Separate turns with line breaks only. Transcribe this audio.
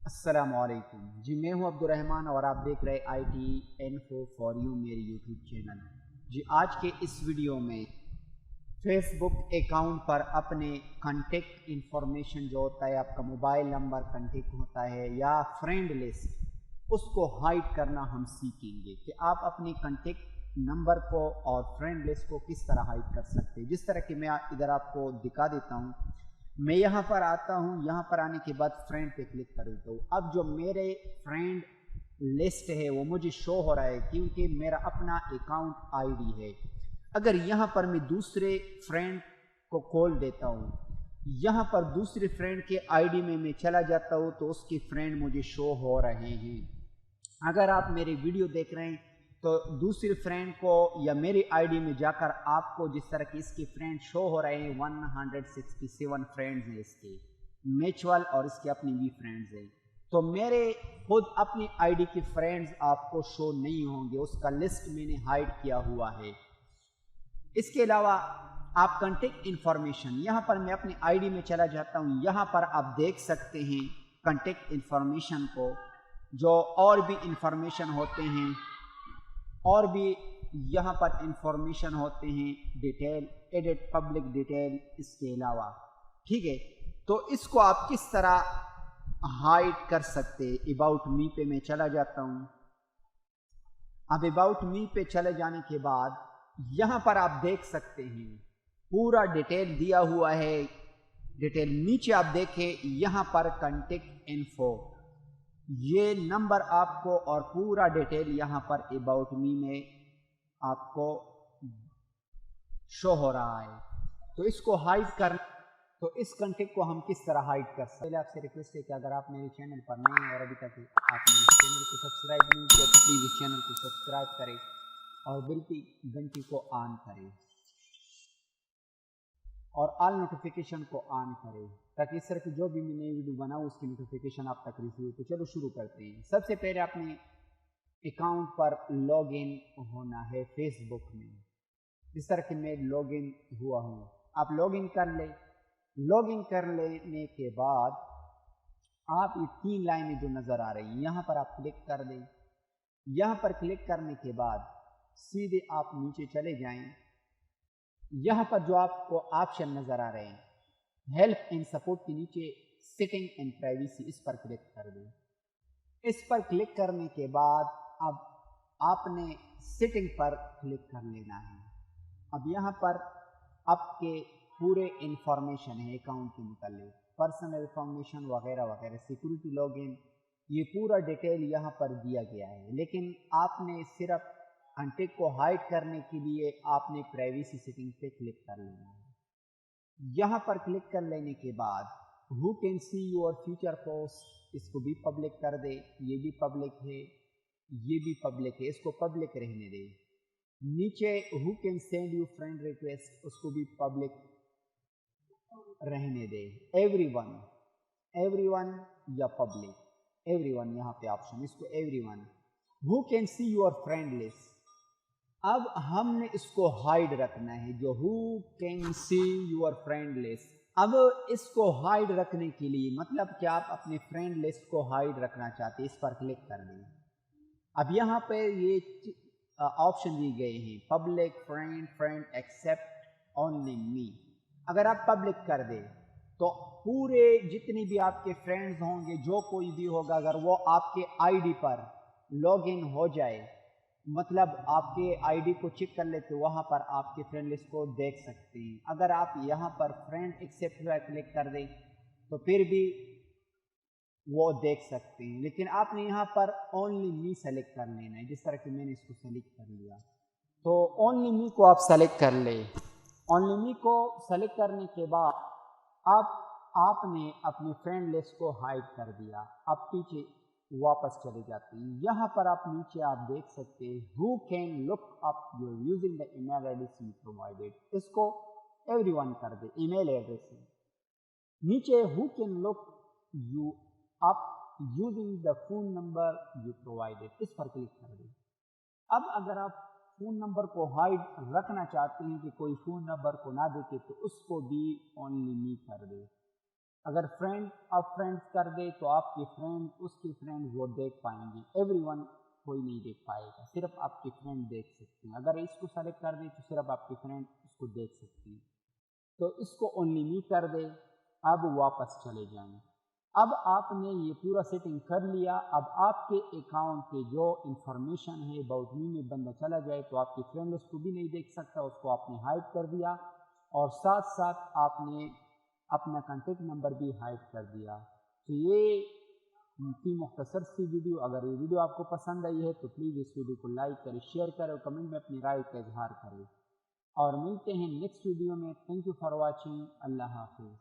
السلام علیکم جی، میں ہوں عبد الرحمن اور آپ دیکھ رہے I T info for you میرے یوٹیوب چینل۔ جی آج کے اس ویڈیو میں فیس بک اکاؤنٹ پر اپنے کنٹیکٹ انفارمیشن جو ہوتا ہے، آپ کا موبائل نمبر کنٹیکٹ ہوتا ہے یا فرینڈ لسٹ، اس کو ہائڈ کرنا ہم سیکھیں گے کہ آپ اپنی کنٹیکٹ نمبر کو اور فرینڈ لسٹ کو کس طرح ہائڈ کر سکتے ہیں۔ جس طرح کہ میں ادھر آپ کو دکھا دیتا ہوں، میں یہاں پر آتا ہوں، یہاں پر آنے کے بعد فرینڈ پہ کلک کر دیتا ہوں۔ اب جو میرے فرینڈ لسٹ ہے وہ مجھے شو ہو رہا ہے کیونکہ میرا اپنا اکاؤنٹ آئی ڈی ہے۔ اگر یہاں پر میں دوسرے فرینڈ کو کھول دیتا ہوں، یہاں پر دوسرے فرینڈ کے آئی ڈی میں چلا جاتا ہوں تو اس کے فرینڈ مجھے شو ہو رہے ہیں۔ اگر آپ میری ویڈیو دیکھ رہے ہیں تو دوسری فرینڈ کو یا میری آئی ڈی میں جا کر آپ کو جس طرح کی اس کی فرینڈ شو ہو رہے ہیں، 167 فرینڈز ہیں اس کے میچول، اور اس کے اپنی بھی فرینڈز ہیں، تو میرے خود اپنی آئی ڈی کی فرینڈز آپ کو شو نہیں ہوں گے، اس کا لسٹ میں نے ہائڈ کیا ہوا ہے۔ اس کے علاوہ آپ کنٹیکٹ انفارمیشن، یہاں پر میں اپنی آئی ڈی میں چلا جاتا ہوں، یہاں پر آپ دیکھ سکتے ہیں کنٹیکٹ انفارمیشن کو، جو اور بھی انفارمیشن ہوتے ہیں، اور بھی یہاں پر انفارمیشن ہوتے ہیں، ڈیٹیل ایڈٹ پبلک ڈیٹیل، اس کے علاوہ ٹھیک ہے۔ تو اس کو آپ کس طرح ہائڈ کر سکتے؟ اباؤٹ می پہ میں چلا جاتا ہوں۔ اب اباؤٹ می پہ چلے جانے کے بعد یہاں پر آپ دیکھ سکتے ہیں پورا ڈیٹیل دیا ہوا ہے۔ ڈیٹیل نیچے آپ دیکھیں، یہاں پر کنٹیکٹ انفو، یہ نمبر آپ کو اور پورا ڈیٹیل یہاں پر اباؤٹ می میں آپ کو شو ہو رہا ہے۔ تو اس کو ہائڈ کرنا، تو اس کنٹیکٹ کو ہم کس طرح ہائڈ کر سکتے ہیں؟ پہلے آپ سے ریکویسٹ ہے کہ اگر آپ میرے چینل پر نئے ہیں اور ابھی تک آپ نے چینل کو سبسکرائب نہیں کیا تو پلیز اس چینل کو سبسکرائب کریں اور بیل کی گھنٹی کو آن کریں اور آل نوٹیفیکیشن کو آن کریں تاکہ اس طرح کی جو بھی میں نئی ویڈیو بناؤں اس کی نوٹیفیکیشن آپ تک ریسیو ہو۔ تو چلو شروع کرتے ہیں۔ سب سے پہلے اپنے اکاؤنٹ پر لاگ ان ہونا ہے فیس بک میں، اس طرح کہ میں لاگ ان ہوا ہوں، آپ لاگ ان کر لیں۔ لاگ ان کر لینے کے بعد آپ یہ 3 لائنیں جو نظر آ رہی ہیں یہاں پر آپ کلک کر دیں۔ یہاں پر کلک کرنے کے بعد سیدھے آپ نیچے چلے جائیں، یہاں پر جو آپ کو آپشن نظر آ رہے ہیں ہیلپ اینڈ سپورٹ کے نیچے سیٹنگ اینڈ پرائیویسی، اس پر کلک کر دیں۔ اس پر کلک کرنے کے بعد اب آپ نے سیٹنگ پر کلک کر لینا ہے۔ اب یہاں پر آپ کے پورے انفارمیشن ہے اکاؤنٹ کے متعلق، پرسنل انفارمیشن وغیرہ وغیرہ، سیکورٹی لاگ ان، یہ پورا ڈیٹیل یہاں پر دیا گیا ہے، لیکن آپ نے صرف کنٹیکٹ کو ہائڈ کرنے کے لیے آپ نے پرائیویسی سیٹنگ پہ کلک کر لینا ہے۔ یہاں پر کلک کر لینے کے بعد who can see your future post, اس کو بھی پبلک کر دے، یہ بھی پبلک ہے، یہ بھی پبلک ہے، اس کو پبلک رہنے دے۔ نیچے who can send you friend request, اس کو بھی پبلک رہنے دے۔ ایوری ون یا پبلک، ایوری ون یہاں پہ آپشن، اس کو everyone. Who can see your friend list, اب ہم نے اس کو ہائڈ رکھنا ہے، جو who can see your friend list. اب اس کو ہائڈ رکھنے کے لیے مطلب کہ آپ اپنے فرینڈ لسٹ کو ہائڈ رکھنا چاہتے ہیں، اس پر کلک کر دیں۔ اب یہاں پہ یہ آپشن دیے گئے ہیں پبلک، فرینڈ ایکسیپٹ اونلی می۔ اگر آپ پبلک کر دیں تو پورے جتنے بھی آپ کے فرینڈز ہوں گے، جو کوئی بھی ہوگا، اگر وہ آپ کے I D per log in ہو جائے، مطلب آپ کے آئی ڈی کو چیک کر لیتے، وہاں پر آپ کے فرینڈ لسٹ کو دیکھ سکتے ہیں۔ اگر آپ یہاں پر فرینڈ ایکسیپٹ ہوا کلک کر دیں تو پھر بھی وہ دیکھ سکتے ہیں، لیکن آپ نے یہاں پر اونلی می سلیکٹ کر لینا ہے، جس طرح کہ میں نے اس کو سلیکٹ کر لیا۔ تو اونلی می کو آپ سلیکٹ کر لیں۔ اونلی می کو سلیکٹ کرنے کے بعد آپ نے اپنی فرینڈ لسٹ کو ہائڈ کر دیا۔ اب پیچھے واپس چلے جاتے ہیں، یہاں پر آپ نیچے آپ دیکھ سکتے ہیں who can look up your using the email address you provided, اس کو ایوری ون کر دے، ای میل ایڈریس ہے۔ نیچے who can look you up using the phone number you provided, اس پر کلک کر دیں۔ اب اگر آپ فون نمبر کو ہائڈ رکھنا چاہتے ہیں کہ کوئی فون نمبر کو نہ دیکھے تو اس کو بھی اونلی می کر دے اگر فرینڈ آپ فرینڈز کر دے تو آپ کی فرینڈ اس کی فرینڈ وہ دیکھ پائیں گی. ایوری ون کوئی نہیں دیکھ پائے گا, صرف آپ کی فرینڈ دیکھ سکتے ہیں. اگر اس کو سلیکٹ کر دے تو صرف آپ کی فرینڈ اس کو دیکھ سکتی ہیں. تو اس کو اونلی می کر دے. اب واپس چلے جائیں. اب آپ نے یہ پورا سیٹنگ کر لیا. اب آپ کے اکاؤنٹ کے جو انفارمیشن ہے اباؤٹ می میں بندہ چلا جائے تو آپ کی فرینڈ اس کو بھی نہیں دیکھ سکتا, اس کو آپ نے ہائڈ کر دیا, اور ساتھ ساتھ آپ نے اپنا کانٹیکٹ نمبر بھی ہائڈ کر دیا. تو یہ تھی مختصر سی ویڈیو. اگر یہ ویڈیو آپ کو پسند آئی ہے تو پلیز اس ویڈیو کو لائک کریں, شیئر کریں اور کمنٹ میں اپنی رائے کا اظہار کریں, اور ملتے ہیں نیکسٹ ویڈیو میں. Thank you for watching. اللہ حافظ.